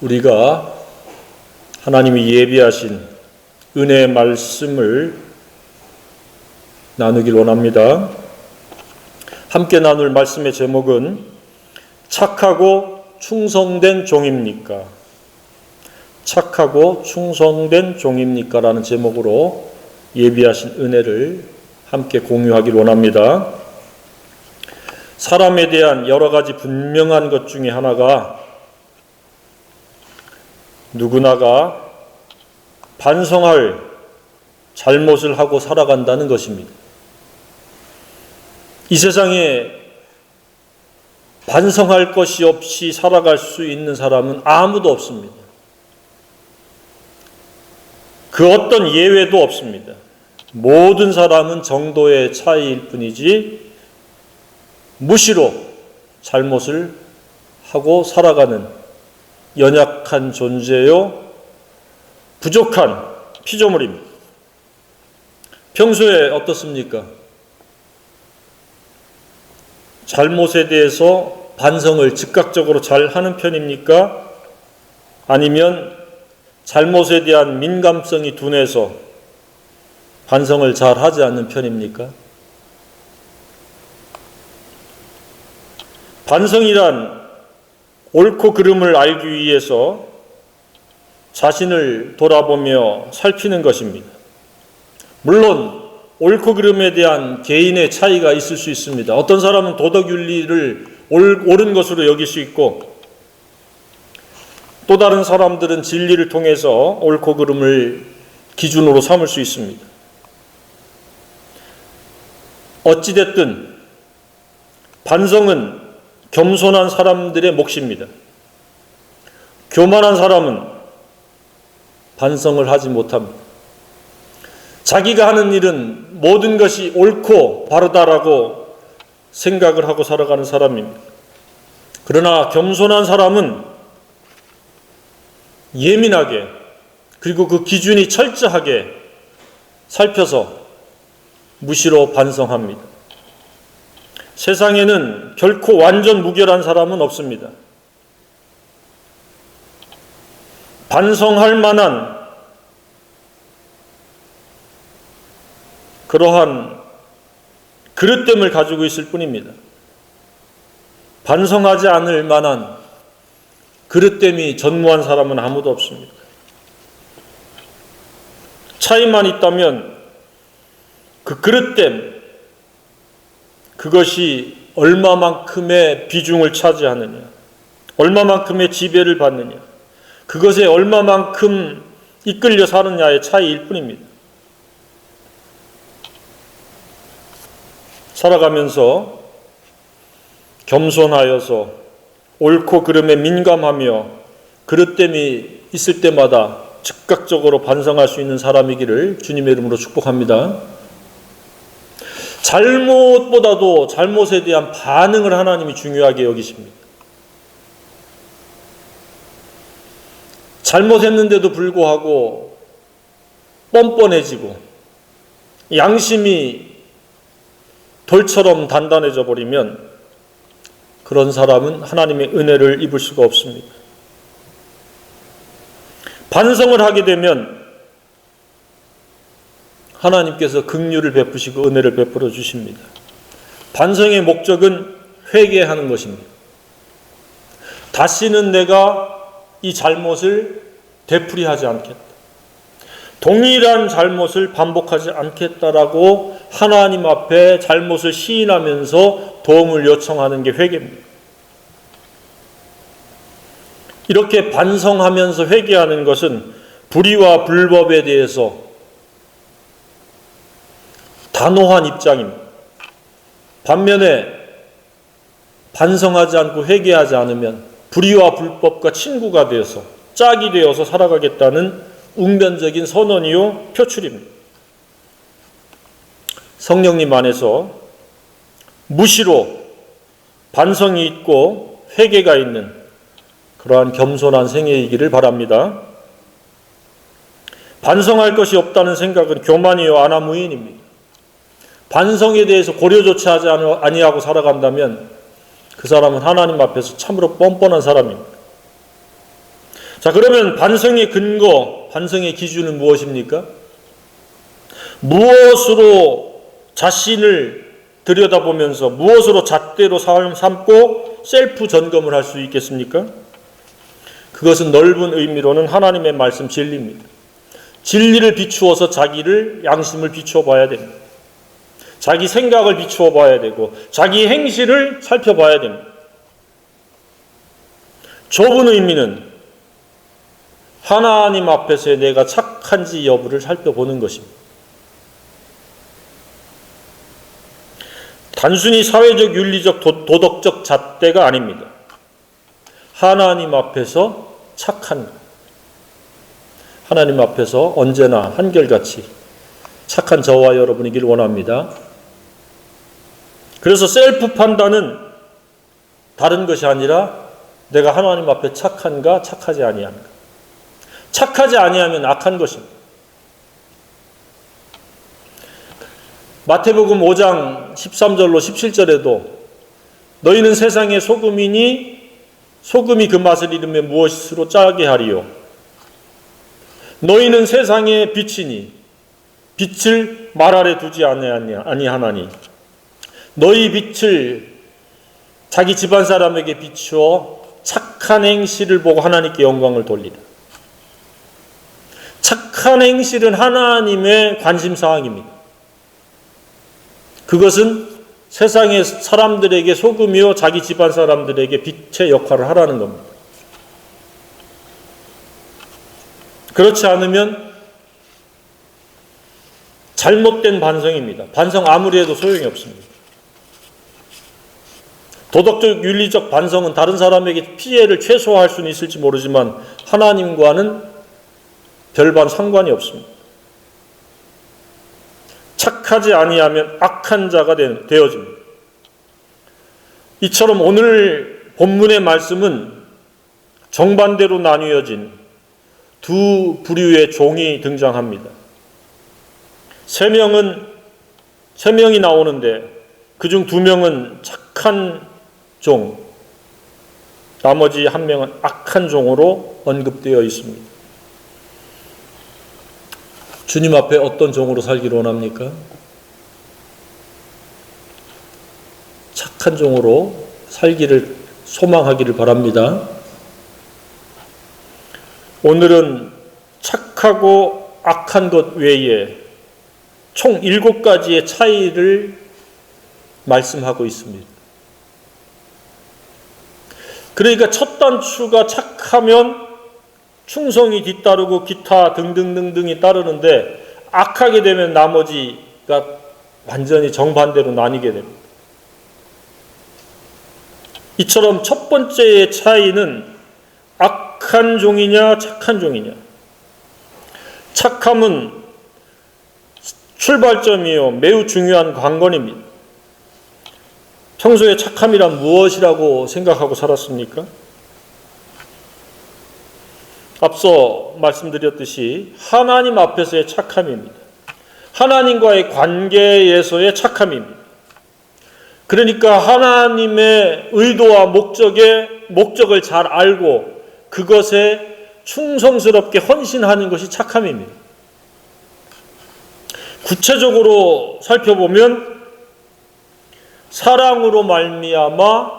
우리가 하나님이 예비하신 은혜의 말씀을 나누길 원합니다. 함께 나눌 말씀의 제목은 착하고 충성된 종입니까? 착하고 충성된 종입니까? 라는 제목으로 예비하신 은혜를 함께 공유하길 원합니다. 사람에 대한 여러 가지 분명한 것 중에 하나가 누구나가 반성할 잘못을 하고 살아간다는 것입니다. 이 세상에 반성할 것이 없이 살아갈 수 있는 사람은 아무도 없습니다. 그 어떤 예외도 없습니다. 모든 사람은 정도의 차이일 뿐이지 무시로 잘못을 하고 살아가는 연약한 존재요, 부족한 피조물입니다. 평소에 어떻습니까? 잘못에 대해서 반성을 즉각적으로 잘 하는 편입니까? 아니면 잘못에 대한 민감성이 둔해서 반성을 잘 하지 않는 편입니까? 반성이란 옳고 그름을 알기 위해서 자신을 돌아보며 살피는 것입니다. 물론 옳고 그름에 대한 개인의 차이가 있을 수 있습니다. 어떤 사람은 도덕윤리를 옳은 것으로 여길 수 있고 또 다른 사람들은 진리를 통해서 옳고 그름을 기준으로 삼을 수 있습니다. 어찌됐든 반성은 겸손한 사람들의 몫입니다. 교만한 사람은 반성을 하지 못합니다. 자기가 하는 일은 모든 것이 옳고 바르다라고 생각을 하고 살아가는 사람입니다. 그러나 겸손한 사람은 예민하게 그리고 그 기준이 철저하게 살펴서 무시로 반성합니다. 세상에는 결코 완전 무결한 사람은 없습니다. 반성할 만한 그러한 그릇됨을 가지고 있을 뿐입니다. 반성하지 않을 만한 그릇됨이 전무한 사람은 아무도 없습니다. 차이만 있다면 그 그릇됨, 그것이 얼마만큼의 비중을 차지하느냐, 얼마만큼의 지배를 받느냐, 그것에 얼마만큼 이끌려 사느냐의 차이일 뿐입니다. 살아가면서 겸손하여서 옳고 그름에 민감하며 그릇됨이 있을 때마다 즉각적으로 반성할 수 있는 사람이기를 주님의 이름으로 축복합니다. 잘못보다도 잘못에 대한 반응을 하나님이 중요하게 여기십니다. 잘못했는데도 불구하고 뻔뻔해지고 양심이 돌처럼 단단해져 버리면 그런 사람은 하나님의 은혜를 입을 수가 없습니다. 반성을 하게 되면 하나님께서 긍휼을 베푸시고 은혜를 베풀어 주십니다. 반성의 목적은 회개하는 것입니다. 다시는 내가 이 잘못을 되풀이하지 않겠다. 동일한 잘못을 반복하지 않겠다라고 하나님 앞에 잘못을 시인하면서 도움을 요청하는 게 회개입니다. 이렇게 반성하면서 회개하는 것은 불의와 불법에 대해서 단호한 입장입니다. 반면에 반성하지 않고 회개하지 않으면 불의와 불법과 친구가 되어서 짝이 되어서 살아가겠다는 웅변적인 선언이요 표출입니다. 성령님 안에서 무시로 반성이 있고 회개가 있는 그러한 겸손한 생애이기를 바랍니다. 반성할 것이 없다는 생각은 교만이요 아나무인입니다. 반성에 대해서 고려조차 하지 아니하고 살아간다면 그 사람은 하나님 앞에서 참으로 뻔뻔한 사람입니다. 자, 그러면 반성의 근거, 반성의 기준은 무엇입니까? 무엇으로 자신을 들여다보면서 무엇으로 잣대로 삼고 셀프 점검을 할 수 있겠습니까? 그것은 넓은 의미로는 하나님의 말씀 진리입니다. 진리를 비추어서 자기를, 양심을 비추어 봐야 됩니다. 자기 생각을 비추어 봐야 되고 자기 행실을 살펴봐야 됩니다. 좁은 의미는 하나님 앞에서 내가 착한지 여부를 살펴보는 것입니다. 단순히 사회적, 윤리적, 도덕적 잣대가 아닙니다. 하나님 앞에서 착한 것. 하나님 앞에서 언제나 한결같이 착한 저와 여러분이길 원합니다. 그래서 셀프 판단은 다른 것이 아니라 내가 하나님 앞에 착한가 착하지 아니한가. 착하지 아니하면 악한 것입니다. 마태복음 5장 13절로 17절에도 너희는 세상의 소금이니 소금이 그 맛을 잃으며 무엇으로 짜게 하리요. 너희는 세상의 빛이니 빛을 말 아래 두지 아니하나니 너희 빛을 자기 집안 사람에게 비추어 착한 행실을 보고 하나님께 영광을 돌리라. 착한 행실은 하나님의 관심사항입니다. 그것은 세상의 사람들에게 소금이요 자기 집안 사람들에게 빛의 역할을 하라는 겁니다. 그렇지 않으면 잘못된 반성입니다. 반성 아무리 해도 소용이 없습니다. 도덕적, 윤리적 반성은 다른 사람에게 피해를 최소화할 수는 있을지 모르지만 하나님과는 별반 상관이 없습니다. 착하지 아니하면 악한 자가 되어집니다. 이처럼 오늘 본문의 말씀은 정반대로 나뉘어진 두 부류의 종이 등장합니다. 세 명이 나오는데 그중 2명은 착한 종, 나머지 1명은 악한 종으로 언급되어 있습니다. 주님 앞에 어떤 종으로 살기를 원합니까? 착한 종으로 살기를 소망하기를 바랍니다. 오늘은 착하고 악한 것 외에 총 7가지의 차이를 말씀하고 있습니다. 그러니까 첫 단추가 착하면 충성이 뒤따르고 기타 등등등등이 따르는데 악하게 되면 나머지가 완전히 정반대로 나뉘게 됩니다. 이처럼 첫 번째의 차이는 악한 종이냐 착한 종이냐. 착함은 출발점이요 매우 중요한 관건입니다. 평소에 착함이란 무엇이라고 생각하고 살았습니까? 앞서 말씀드렸듯이 하나님 앞에서의 착함입니다. 하나님과의 관계에서의 착함입니다. 그러니까 하나님의 의도와 목적을 잘 알고 그것에 충성스럽게 헌신하는 것이 착함입니다. 구체적으로 살펴보면 사랑으로 말미암아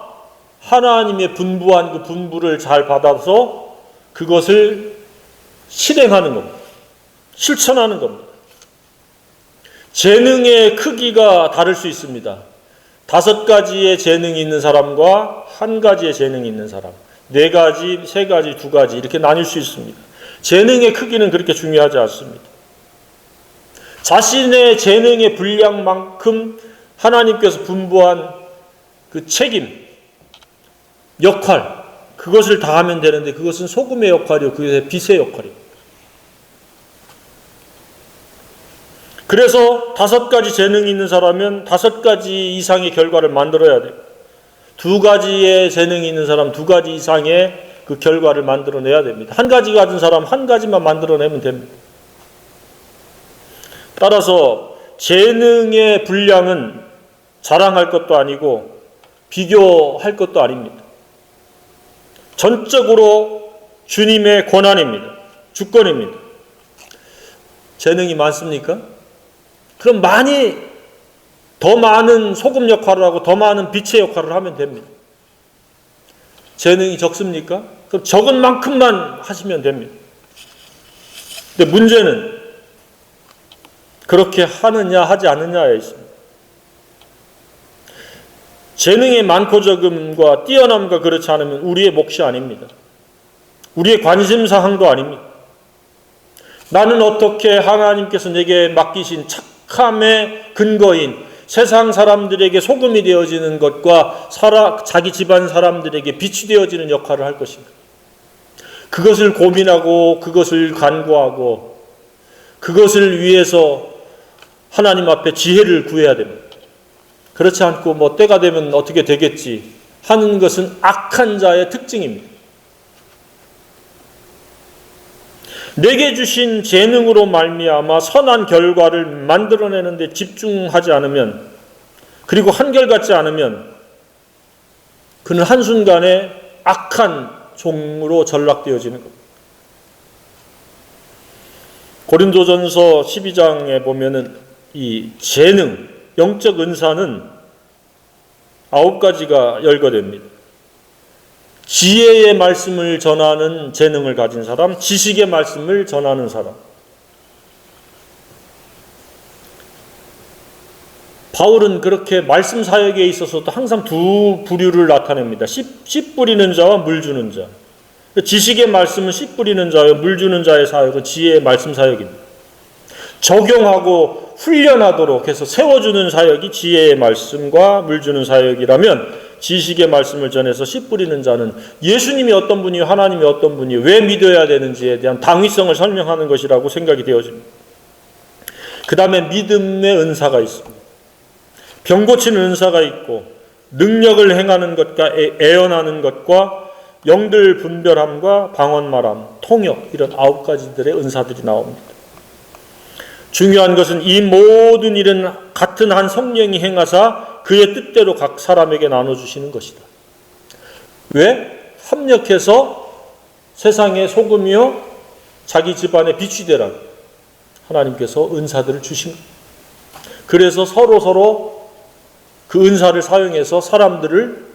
하나님의 분부한 그 분부를 잘 받아서 그것을 실행하는 겁니다. 실천하는 겁니다. 재능의 크기가 다를 수 있습니다. 5가지의 재능이 있는 사람과 1가지의 재능이 있는 사람, 4가지, 3가지, 2가지 이렇게 나뉠 수 있습니다. 재능의 크기는 그렇게 중요하지 않습니다. 자신의 재능의 분량만큼 하나님께서 분부한 그 책임, 역할, 그것을 다 하면 되는데 그것은 소금의 역할이요, 그것의 빛의 역할이에요. 그래서 5가지 재능이 있는 사람은 5가지 이상의 결과를 만들어야 돼요. 2가지의 재능이 있는 사람 2가지 이상의 그 결과를 만들어내야 됩니다. 1가지 가진 사람 1가지만 만들어내면 됩니다. 따라서 재능의 분량은 자랑할 것도 아니고 비교할 것도 아닙니다. 전적으로 주님의 권한입니다. 주권입니다. 재능이 많습니까? 그럼 더 많은 소금 역할을 하고 더 많은 빛의 역할을 하면 됩니다. 재능이 적습니까? 그럼 적은 만큼만 하시면 됩니다. 근데 문제는 그렇게 하느냐 하지 않느냐에 있습니다. 재능의 많고 적음과 뛰어남과 그렇지 않으면 우리의 몫이 아닙니다. 우리의 관심사항도 아닙니다. 나는 어떻게 하나님께서 내게 맡기신 착함의 근거인 세상 사람들에게 소금이 되어지는 것과 자기 집안 사람들에게 빛이 되어지는 역할을 할 것인가? 그것을 고민하고 그것을 간구하고 그것을 위해서 하나님 앞에 지혜를 구해야 됩니다. 그렇지 않고 때가 되면 어떻게 되겠지 하는 것은 악한 자의 특징입니다. 내게 주신 재능으로 말미암아 선한 결과를 만들어내는 데 집중하지 않으면, 그리고 한결같지 않으면 그는 한순간에 악한 종으로 전락되어지는 겁니다. 고린도전서 12장에 보면은 이 재능, 영적 은사는 9가지가 열거됩니다. 지혜의 말씀을 전하는 재능을 가진 사람, 지식의 말씀을 전하는 사람. 바울은 그렇게 말씀 사역에 있어서도 항상 두 부류를 나타냅니다. 씨 뿌리는 자와 물 주는 자. 지식의 말씀은 씨 뿌리는 자요, 물 주는 자의 사역은 지혜의 말씀 사역입니다. 적용하고 훈련하도록 해서 세워주는 사역이 지혜의 말씀과 물 주는 사역이라면, 지식의 말씀을 전해서 씨 뿌리는 자는 예수님이 어떤 분이요, 하나님이 어떤 분이요, 왜 믿어야 되는지에 대한 당위성을 설명하는 것이라고 생각이 되어집니다. 그 다음에 믿음의 은사가 있습니다. 병 고치는 은사가 있고, 능력을 행하는 것과 애언하는 것과 영들 분별함과 방언말함, 통역, 이런 9가지들의 은사들이 나옵니다. 중요한 것은 이 모든 일은 같은 한 성령이 행하사 그의 뜻대로 각 사람에게 나눠주시는 것이다. 왜? 합력해서 세상의 소금이요 자기 집안의 빛이 되라. 하나님께서 은사들을 주신 겁니다. 그래서 서로 그 은사를 사용해서 사람들을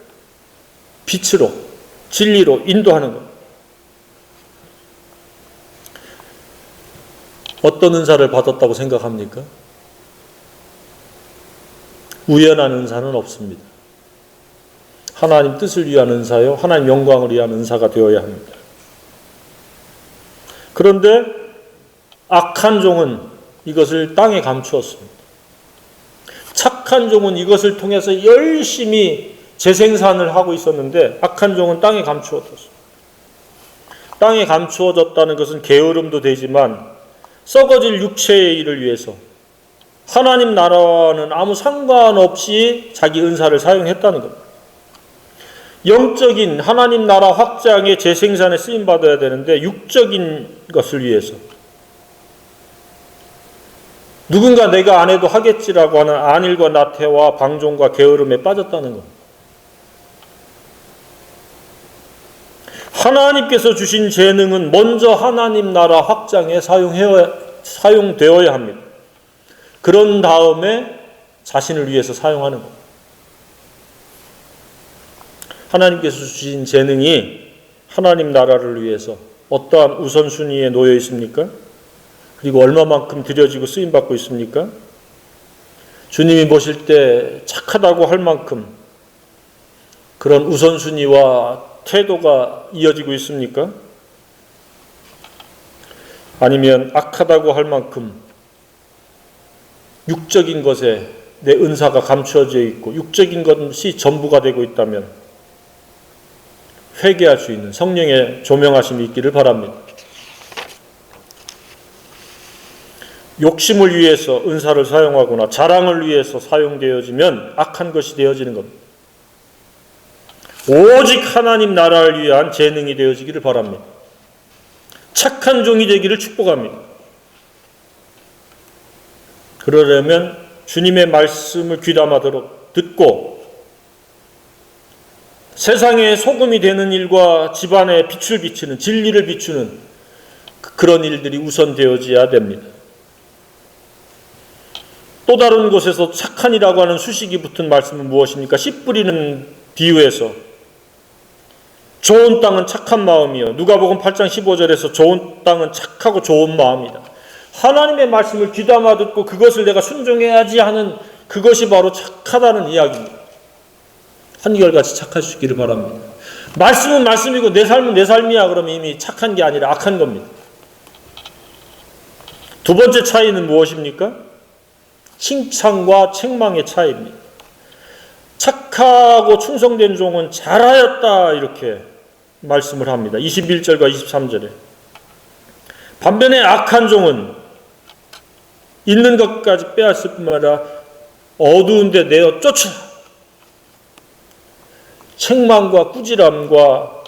빛으로, 진리로 인도하는 겁니다. 어떤 은사를 받았다고 생각합니까? 우연한 은사는 없습니다. 하나님 뜻을 위한 은사요, 하나님 영광을 위한 은사가 되어야 합니다. 그런데 악한 종은 이것을 땅에 감추었습니다. 착한 종은 이것을 통해서 열심히 재생산을 하고 있었는데, 악한 종은 땅에 감추어졌습니다. 땅에 감추어졌다는 것은 게으름도 되지만 썩어질 육체의 일을 위해서 하나님 나라와는 아무 상관없이 자기 은사를 사용했다는 겁니다. 영적인 하나님 나라 확장의 재생산에 쓰임받아야 되는데 육적인 것을 위해서 누군가 내가 안 해도 하겠지라고 하는 안일과 나태와 방종과 게으름에 빠졌다는 겁니다. 하나님께서 주신 재능은 먼저 하나님 나라 확장에 사용되어야 합니다. 그런 다음에 자신을 위해서 사용하는 겁니다. 하나님께서 주신 재능이 하나님 나라를 위해서 어떠한 우선순위에 놓여 있습니까? 그리고 얼마만큼 드려지고 쓰임받고 있습니까? 주님이 보실 때 착하다고 할 만큼 그런 우선순위와 태도가 이어지고 있습니까? 아니면 악하다고 할 만큼 육적인 것에 내 은사가 감추어져 있고 육적인 것이 전부가 되고 있다면 회개할 수 있는 성령의 조명하심이 있기를 바랍니다. 욕심을 위해서 은사를 사용하거나 자랑을 위해서 사용되어지면 악한 것이 되어지는 겁니다. 오직 하나님 나라를 위한 재능이 되어지기를 바랍니다. 착한 종이 되기를 축복합니다. 그러려면 주님의 말씀을 귀담아 듣고 세상에 소금이 되는 일과 집안에 빛을 비추는, 진리를 비추는 그런 일들이 우선되어져야 됩니다. 또 다른 곳에서 착한이라고 하는 수식이 붙은 말씀은 무엇입니까? 씨 뿌리는 비유에서 좋은 땅은 착한 마음이요. 누가복음 8장 15절에서 좋은 땅은 착하고 좋은 마음이다. 하나님의 말씀을 귀담아 듣고 그것을 내가 순종해야지 하는 그것이 바로 착하다는 이야기입니다. 한결같이 착할 수 있기를 바랍니다. 말씀은 말씀이고 내 삶은 내 삶이야 그러면 이미 착한 게 아니라 악한 겁니다. 두 번째 차이는 무엇입니까? 칭찬과 책망의 차이입니다. 착하고 충성된 종은 잘하였다 이렇게 말씀을 합니다. 21절과 23절에. 반면에 악한 종은 있는 것까지 빼앗을 뿐만 아니라 어두운 데 내어 쫓아 책망과 꾸지람과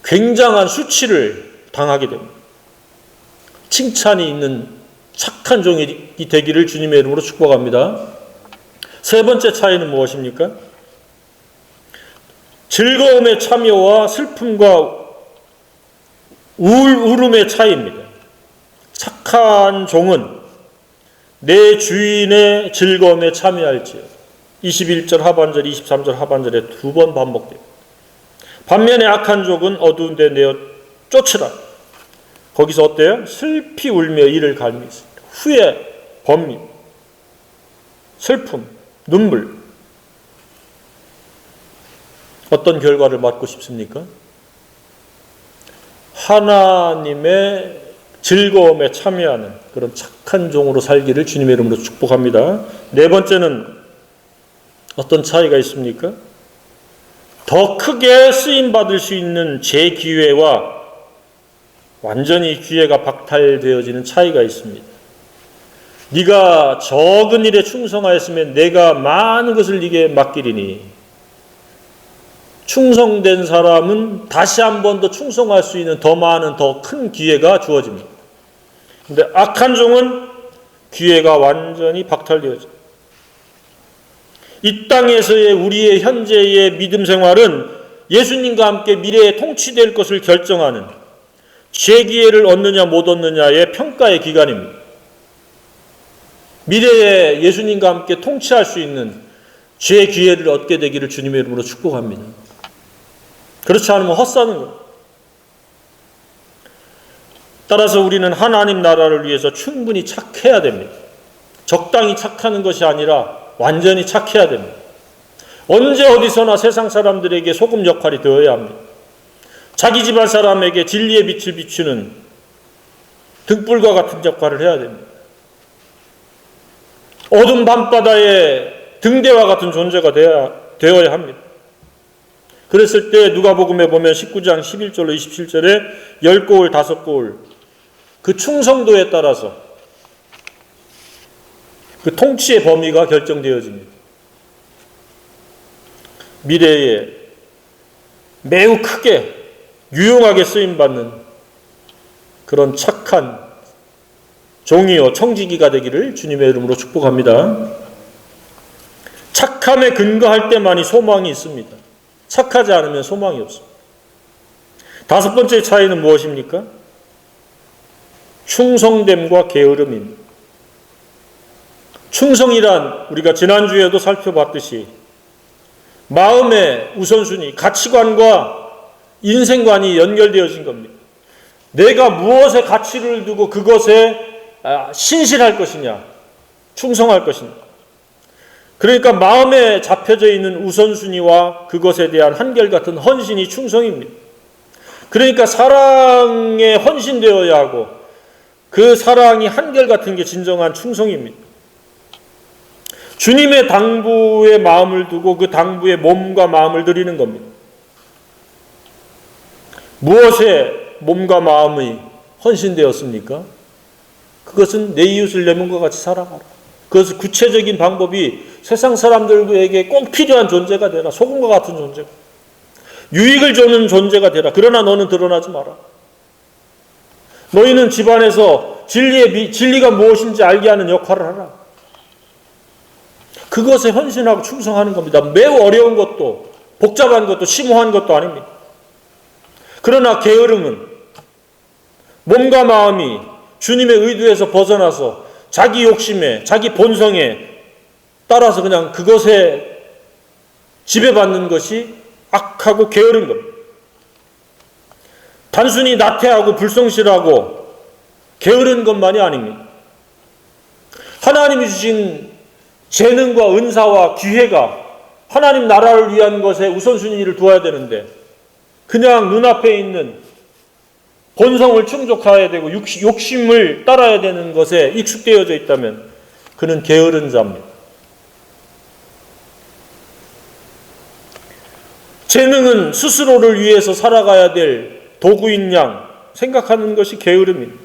굉장한 수치를 당하게 됩니다. 칭찬이 있는 착한 종이 되기를 주님의 이름으로 축복합니다. 세 번째 차이는 무엇입니까? 즐거움의 참여와 슬픔과 울음의 차이입니다. 착한 종은 내 주인의 즐거움에 참여할지요. 21절 하반절, 23절 하반절에 두 번 반복돼요. 반면에 악한 종은 어두운 데 내어 쫓으라. 거기서 어때요? 슬피 울며 이를 갈미 있습니다. 후회, 번미, 슬픔, 눈물. 어떤 결과를 맞고 싶습니까? 하나님의 즐거움에 참여하는 그런 착한 종으로 살기를 주님의 이름으로 축복합니다. 네 번째는 어떤 차이가 있습니까? 더 크게 쓰임받을 수 있는 제 기회와 완전히 기회가 박탈되어지는 차이가 있습니다. 네가 적은 일에 충성하였으면 내가 많은 것을 네게 맡기리니 충성된 사람은 다시 한 번 더 충성할 수 있는 더 많은 더 큰 기회가 주어집니다. 그런데 악한 종은 기회가 완전히 박탈되어집니다. 이 땅에서의 우리의 현재의 믿음 생활은 예수님과 함께 미래에 통치될 것을 결정하는 재기회를 얻느냐 못 얻느냐의 평가의 기간입니다. 미래에 예수님과 함께 통치할 수 있는 재기회를 얻게 되기를 주님의 이름으로 축복합니다. 그렇지 않으면 헛사는 거예요. 따라서 우리는 하나님 나라를 위해서 충분히 착해야 됩니다. 적당히 착하는 것이 아니라 완전히 착해야 됩니다. 언제 어디서나 세상 사람들에게 소금 역할이 되어야 합니다. 자기 집안 사람에게 진리의 빛을 비추는 등불과 같은 역할을 해야 됩니다. 어두운 밤바다에 등대와 같은 존재가 되어야 합니다. 그랬을 때 누가복음에 보면 19장 11절로 27절에 10고을 5고을 그 충성도에 따라서 그 통치의 범위가 결정되어집니다. 미래에 매우 크게 유용하게 쓰임받는 그런 착한 종이요 청지기가 되기를 주님의 이름으로 축복합니다. 착함에 근거할 때만이 소망이 있습니다. 착하지 않으면 소망이 없습니다. 다섯 번째 차이는 무엇입니까? 충성됨과 게으름입니다. 충성이란 우리가 지난주에도 살펴봤듯이 마음의 우선순위, 가치관과 인생관이 연결되어진 겁니다. 내가 무엇에 가치를 두고 그것에 신실할 것이냐, 충성할 것이냐. 그러니까 마음에 잡혀져 있는 우선순위와 그것에 대한 한결같은 헌신이 충성입니다. 그러니까 사랑에 헌신되어야 하고 그 사랑이 한결같은 게 진정한 충성입니다. 주님의 당부에 마음을 두고 그 당부에 몸과 마음을 드리는 겁니다. 무엇에 몸과 마음이 헌신되었습니까? 그것은 내 이웃을 내 몸과 같이 살아가라. 그것은 구체적인 방법이 세상 사람들에게 꼭 필요한 존재가 되라. 소금과 같은 존재가. 유익을 주는 존재가 되라. 그러나 너는 드러나지 마라. 너희는 집안에서 진리가 무엇인지 알게 하는 역할을 하라. 그것에 헌신하고 충성하는 겁니다. 매우 어려운 것도 복잡한 것도 심오한 것도 아닙니다. 그러나 게으름은 몸과 마음이 주님의 의도에서 벗어나서 자기 욕심에, 자기 본성에 따라서 그냥 그것에 지배받는 것이 악하고 게으른 겁니다. 단순히 나태하고 불성실하고 게으른 것만이 아닙니다. 하나님이 주신 재능과 은사와 기회가 하나님 나라를 위한 것에 우선순위를 두어야 되는데 그냥 눈앞에 있는 본성을 충족해야 되고 욕심을 따라야 되는 것에 익숙되어져 있다면 그는 게으른 자입니다. 재능은 스스로를 위해서 살아가야 될 도구인 양 생각하는 것이 게으름입니다.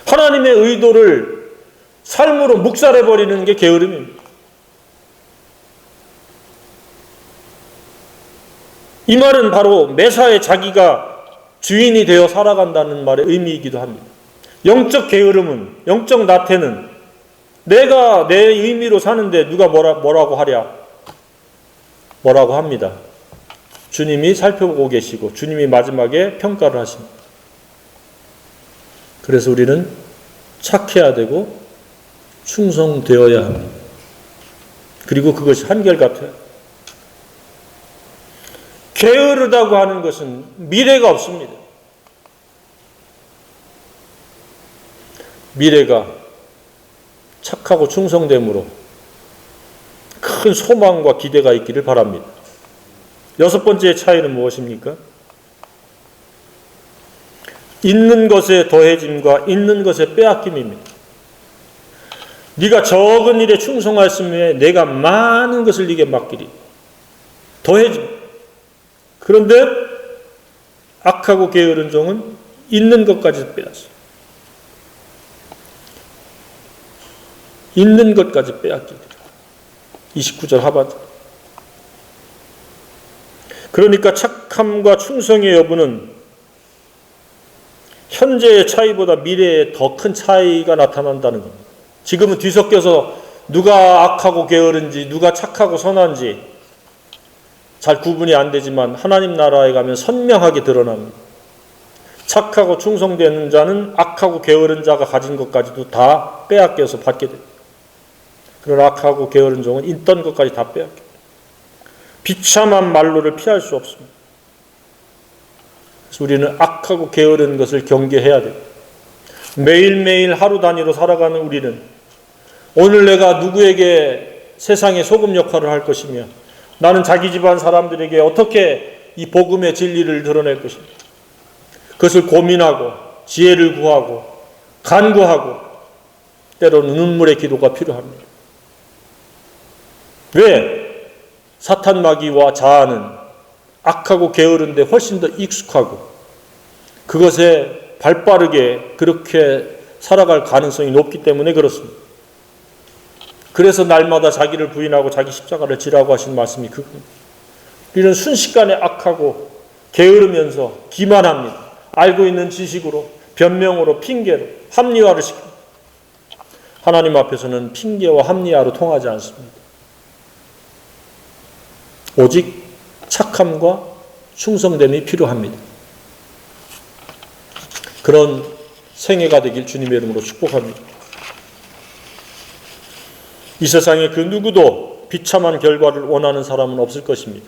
하나님의 의도를 삶으로 묵살해버리는 게 게으름입니다. 이 말은 바로 매사에 자기가 주인이 되어 살아간다는 말의 의미이기도 합니다. 영적 게으름은, 영적 나태는 내가 내 의미로 사는데 누가 뭐라고 하랴? 뭐라고 합니다. 주님이 살펴보고 계시고 주님이 마지막에 평가를 하십니다. 그래서 우리는 착해야 되고 충성되어야 합니다. 그리고 그것이 한결같아요. 게으르다고 하는 것은 미래가 없습니다. 미래가 착하고 충성됨으로 큰 소망과 기대가 있기를 바랍니다. 여섯 번째 차이는 무엇입니까? 있는 것에 더해짐과 있는 것에 빼앗김입니다. 네가 적은 일에 충성하였으며 내가 많은 것을 네게 맡기리. 더해짐. 그런데 악하고 게으른 종은 있는 것까지 빼앗어. 있는 것까지 빼앗기리라. 29절 하반절. 그러니까 착함과 충성의 여부는 현재의 차이보다 미래에 더 큰 차이가 나타난다는 겁니다. 지금은 뒤섞여서 누가 악하고 게으른지 누가 착하고 선한지 잘 구분이 안 되지만 하나님 나라에 가면 선명하게 드러납니다. 착하고 충성되는 자는 악하고 게으른 자가 가진 것까지도 다 빼앗겨서 받게 됩니다. 그러나 악하고 게으른 종은 있던 것까지 다 빼앗깁니다. 비참한 말로를 피할 수 없습니다. 그래서 우리는 악하고 게으른 것을 경계해야 됩니다. 매일매일 하루 단위로 살아가는 우리는 오늘 내가 누구에게 세상의 소금 역할을 할 것이며 나는 자기 집안 사람들에게 어떻게 이 복음의 진리를 드러낼 것인가. 그것을 고민하고 지혜를 구하고 간구하고 때로는 눈물의 기도가 필요합니다. 왜? 사탄 마귀와 자아는 악하고 게으른데 훨씬 더 익숙하고 그것에 발빠르게 그렇게 살아갈 가능성이 높기 때문에 그렇습니다. 그래서 날마다 자기를 부인하고 자기 십자가를 지라고 하신 말씀이 그겁니다. 우리는 순식간에 악하고 게으르면서 기만합니다. 알고 있는 지식으로, 변명으로, 핑계로, 합리화를 시킵니다. 하나님 앞에서는 핑계와 합리화로 통하지 않습니다. 오직 착함과 충성됨이 필요합니다. 그런 생애가 되길 주님의 이름으로 축복합니다. 이 세상에 그 누구도 비참한 결과를 원하는 사람은 없을 것입니다.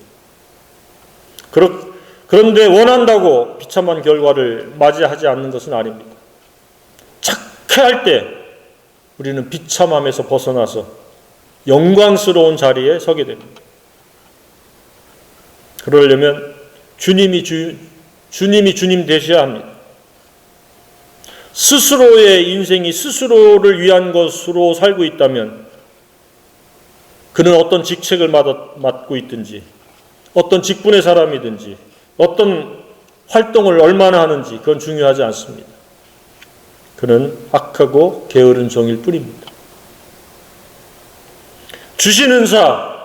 그런데 원한다고 비참한 결과를 맞이하지 않는 것은 아닙니다. 착해할 때 우리는 비참함에서 벗어나서 영광스러운 자리에 서게 됩니다. 그러려면 주님이 주님 되셔야 합니다. 스스로의 인생이 스스로를 위한 것으로 살고 있다면 그는 어떤 직책을 맡고 있든지 어떤 직분의 사람이든지 어떤 활동을 얼마나 하는지 그건 중요하지 않습니다. 그는 악하고 게으른 종일 뿐입니다. 주신 은사,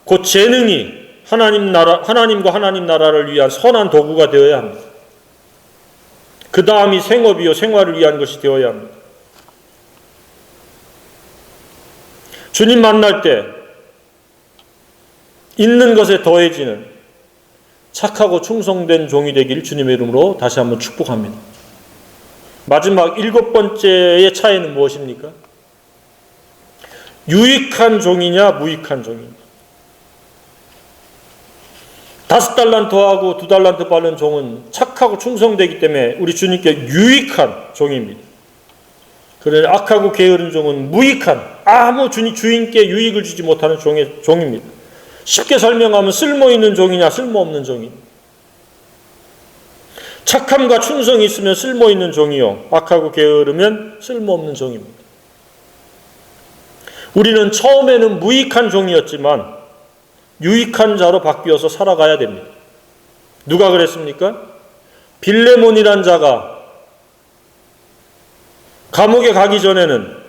곧 재능이 하나님과 하나님 나라를 위한 선한 도구가 되어야 합니다. 그 다음이 생업이요 생활을 위한 것이 되어야 합니다. 주님 만날 때 있는 것에 더해지는 착하고 충성된 종이 되길 주님의 이름으로 다시 한번 축복합니다. 마지막 7번째의 차이는 무엇입니까? 유익한 종이냐 무익한 종이냐. 5달란트하고 2달란트 받는 종은 착하고 충성되기 때문에 우리 주님께 유익한 종입니다. 그러나 악하고 게으른 종은 무익한, 아무 주인께 유익을 주지 못하는 종입니다. 쉽게 설명하면 쓸모있는 종이냐 쓸모없는 종입니다. 착함과 충성이 있으면 쓸모있는 종이요, 악하고 게으르면 쓸모없는 종입니다. 우리는 처음에는 무익한 종이었지만 유익한 자로 바뀌어서 살아가야 됩니다. 누가 그랬습니까? 빌레몬이란 자가 감옥에 가기 전에는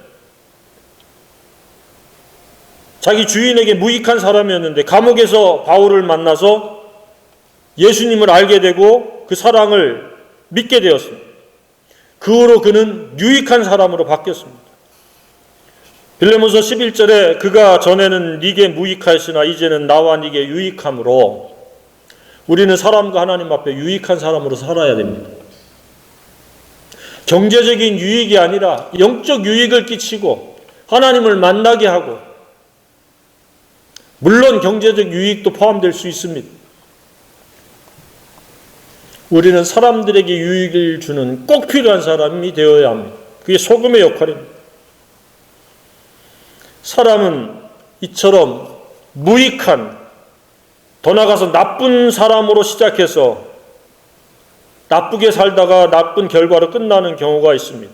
자기 주인에게 무익한 사람이었는데 감옥에서 바울을 만나서 예수님을 알게 되고 그 사랑을 믿게 되었습니다. 그 후로 그는 유익한 사람으로 바뀌었습니다. 빌레몬서 11절에 그가 전에는 네게 무익하였으나 이제는 나와 네게 유익함으로, 우리는 사람과 하나님 앞에 유익한 사람으로 살아야 됩니다. 경제적인 유익이 아니라 영적 유익을 끼치고 하나님을 만나게 하고, 물론 경제적 유익도 포함될 수 있습니다. 우리는 사람들에게 유익을 주는 꼭 필요한 사람이 되어야 합니다. 그게 소금의 역할입니다. 사람은 이처럼 무익한, 더 나아가서 나쁜 사람으로 시작해서 나쁘게 살다가 나쁜 결과로 끝나는 경우가 있습니다.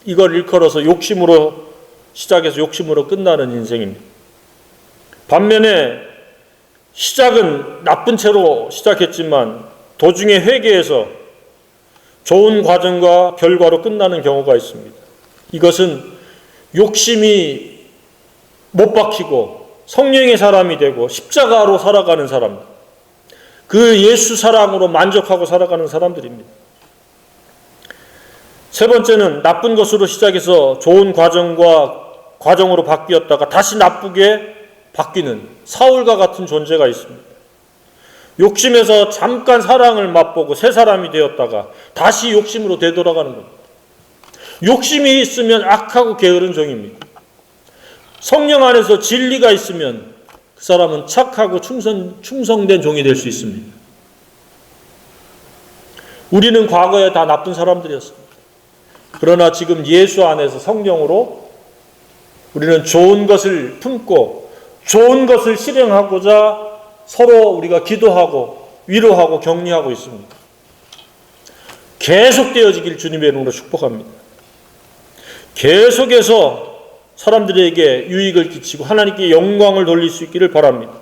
이걸 일컬어서 욕심으로 시작해서 욕심으로 끝나는 인생입니다. 반면에 시작은 나쁜 채로 시작했지만 도중에 회개해서 좋은 과정과 결과로 끝나는 경우가 있습니다. 이것은 욕심이 못 박히고 성령의 사람이 되고 십자가로 살아가는 사람들, 그 예수 사랑으로 만족하고 살아가는 사람들입니다. 세 번째는 나쁜 것으로 시작해서 좋은 과정으로 바뀌었다가 다시 나쁘게 바뀌는 사울과 같은 존재가 있습니다. 욕심에서 잠깐 사랑을 맛보고 새 사람이 되었다가 다시 욕심으로 되돌아가는 겁니다. 욕심이 있으면 악하고 게으른 종입니다. 성령 안에서 진리가 있으면 그 사람은 착하고 충성된 종이 될 수 있습니다. 우리는 과거에 다 나쁜 사람들이었습니다. 그러나 지금 예수 안에서 성령으로 우리는 좋은 것을 품고 좋은 것을 실행하고자 서로 우리가 기도하고 위로하고 격려하고 있습니다. 계속되어지길 주님의 이름으로 축복합니다. 계속해서 사람들에게 유익을 끼치고 하나님께 영광을 돌릴 수 있기를 바랍니다.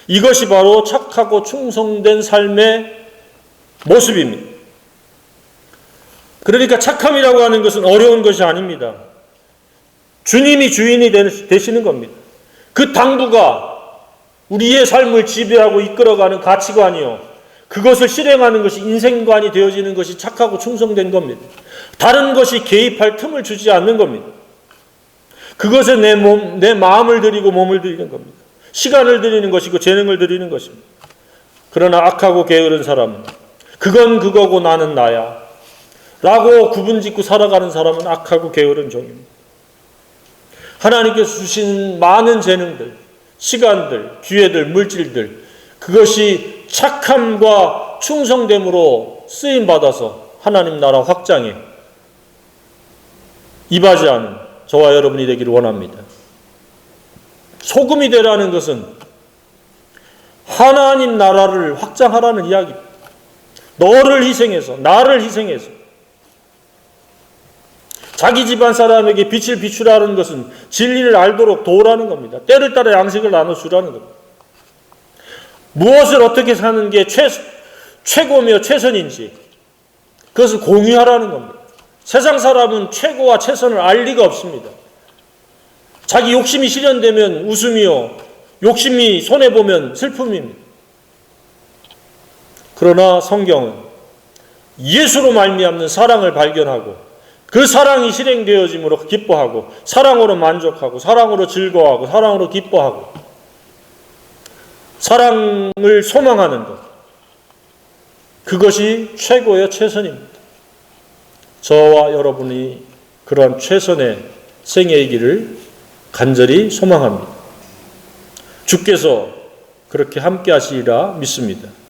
이것이 바로 착하고 충성된 삶의 모습입니다. 그러니까 착함이라고 하는 것은 어려운 것이 아닙니다. 주님이 주인이 되시는 겁니다. 그 당부가 우리의 삶을 지배하고 이끌어가는 가치관이요, 그것을 실행하는 것이 인생관이 되어지는 것이 착하고 충성된 겁니다. 다른 것이 개입할 틈을 주지 않는 겁니다. 그것에 내 마음을 들이고 몸을 들이는 겁니다. 시간을 들이는 것이고 재능을 들이는 것입니다. 그러나 악하고 게으른 사람은 그건 그거고 나는 나야 라고 구분짓고 살아가는 사람은 악하고 게으른 종입니다. 하나님께서 주신 많은 재능들, 시간들, 기회들, 물질들, 그것이 착함과 충성됨으로 쓰임받아서 하나님 나라 확장에 이바지하는 저와 여러분이 되기를 원합니다. 소금이 되라는 것은 하나님 나라를 확장하라는 이야기입니다. 너를 희생해서, 나를 희생해서 자기 집안 사람에게 빛을 비추라는 것은 진리를 알도록 도우라는 겁니다. 때를 따라 양식을 나눠주라는 겁니다. 무엇을 어떻게 사는 게 최고며 최선인지 그것을 공유하라는 겁니다. 세상 사람은 최고와 최선을 알 리가 없습니다. 자기 욕심이 실현되면 웃음이요, 욕심이 손해보면 슬픔입니다. 그러나 성경은 예수로 말미암는 사랑을 발견하고 그 사랑이 실행되어짐으로 기뻐하고 사랑으로 만족하고 사랑으로 즐거워하고 사랑으로 기뻐하고 사랑을 소망하는 것, 그것이 최고의 최선입니다. 저와 여러분이 그러한 최선의 생애이기를 간절히 소망합니다. 주께서 그렇게 함께 하시리라 믿습니다.